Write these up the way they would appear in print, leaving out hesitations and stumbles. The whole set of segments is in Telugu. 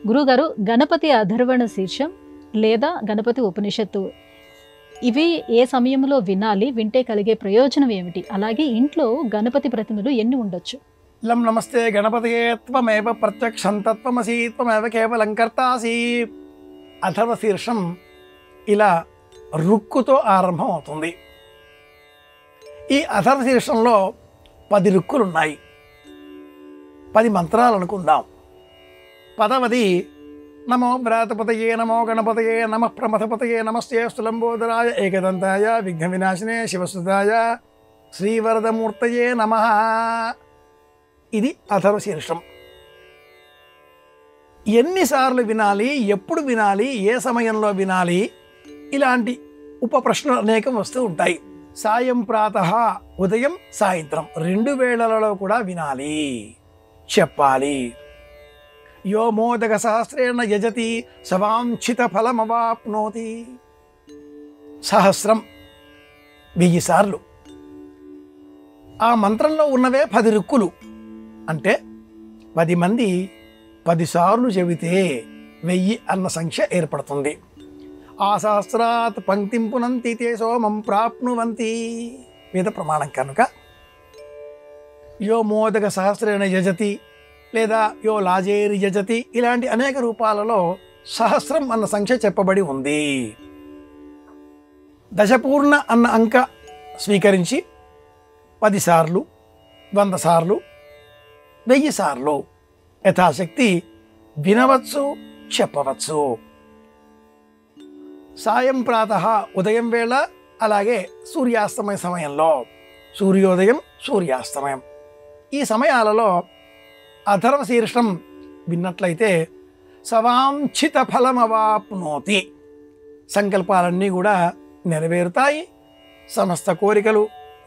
గురుగారు, గణపతి అధర్వణ శీర్షం లేదా గణపతి ఉపనిషత్తు ఇవి ఏ సమయంలో వినాలి? వింటే కలిగే ప్రయోజనం ఏమిటి? అలాగే ఇంట్లో గణపతి ప్రతిమలు ఎన్ని ఉండొచ్చు? లం నమస్తే గణపతయే త్వమేవ ప్రత్యక్షం తత్వమసి త్వమేవ కేవలం కర్తాసి. అథర్వ శీర్షం ఇలా రుక్కుతో ఆరంభం అవుతుంది. ఈ అథర్వ శీర్షంలో 10 రుక్కులు ఉన్నాయి. 10 మంత్రాలు అనుకుందాం. 10వది నమో వ్రాతపతయే నమో గణపతయే నమ ప్రమథపతయే నమస్తే స్థులంబోదరాయ ఏకదంతాయ విఘ్న వినాశినే శివసుతాయ శ్రీవరదమూర్తయే నమః. ఇది అథర్వ శీర్షం. ఎన్నిసార్లు వినాలి, ఎప్పుడు వినాలి, ఏ సమయంలో వినాలి, ఇలాంటి ఉప ప్రశ్నలు అనేకం వస్తూ ఉంటాయి. సాయం ప్రాతః, ఉదయం సాయంత్రం 2 వేళలలో కూడా వినాలి, చెప్పాలి. యో మోదక సహస్రేణ యజతి సవాంఛిత ఫలమవాప్నోతి. సహస్రం 1000 సార్లు. ఆ మంత్రంలో ఉన్నవే 10 రుక్కులు. అంటే 10 మంది 10 సార్లు చెబితే 1000 అన్న సంఖ్య ఏర్పడుతుంది. ఆ సహస్రాత్ పంక్తిం పునంతి తే సోమం ప్రాప్నువంతి. వేద ప్రమాణం కనుక యో మోదక సహస్రేణ యజతి లేదా యో లాజేరి యజతి ఇలాంటి అనేక రూపాలలో సహస్రం అన్న సంఖ్య చెప్పబడి ఉంది. దశపూర్ణ అన్న అంక స్వీకరించి 10 సార్లు, 100 సార్లు, 1000 సార్లు యథాశక్తి వినవచ్చు, చెప్పవచ్చు. సాయం ప్రాతః, ఉదయం వేళ, అలాగే సూర్యాస్తమయ సమయంలో, సూర్యోదయం, సూర్యాస్తమయం ఈ సమయాలలో అథర్వ శీర్షం విన్నట్లయితే సవాంఛిత ఫలమవాప్నోతి. సంకల్పాలన్నీ కూడా నెరవేరుతాయి, సమస్త కోరికలు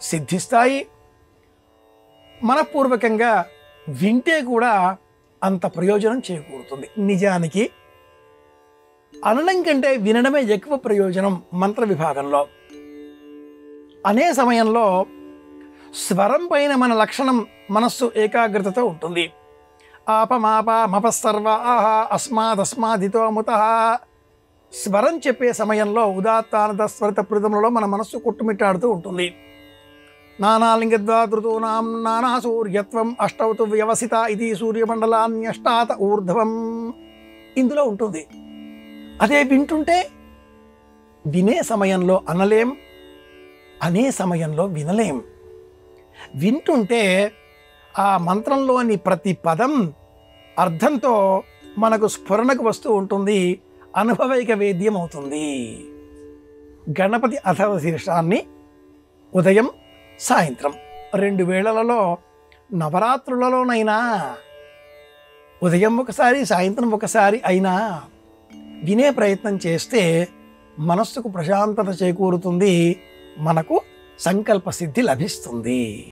సిద్ధిస్తాయి. మనపూర్వకంగా వింటే కూడా అంత ప్రయోజనం చేకూరుతుంది. నిజానికి అనడం కంటే వినడమే ఎక్కువ ప్రయోజనం మంత్ర విభాగంలో. అనే సమయంలో స్వరం పైన మన లక్షణం మనస్సు ఏకాగ్రతతో ఉంటుంది. ఆపమాప మపస్సర్వ ఆహ అస్మాదస్మాదితో ముతః. స్వరం చెప్పే సమయంలో ఉదాత్తానంద స్వరిత పృథములలో మన మనస్సు కొట్టుమిట్టాడుతూ ఉంటుంది. నానాలింగద్వాదృతూనాం నానా సూర్యత్వం అష్టౌతు వ్యవసిత ఇది సూర్యమండలాన్యష్టాత ఊర్ధ్వం ఇందులో ఉంటుంది. అదే వింటుంటే వినే సమయంలో అనలేం, అనే సమయంలో వినలేం. వింటుంటే ఆ మంత్రంలోని ప్రతి పదం అర్థంతో మనకు స్ఫురణకు వస్తూ ఉంటుంది, అనుభవైక వేద్యం అవుతుంది. గణపతి అథర్వ శీర్షాన్ని ఉదయం సాయంత్రం 2 వేళలలో నవరాత్రులలోనైనా ఉదయం ఒకసారి సాయంత్రం ఒకసారి అయినా వినే ప్రయత్నం చేస్తే మనస్సుకు ప్రశాంతత చేకూరుతుంది, మనకు సంకల్ప సిద్ధి లభిస్తుంది.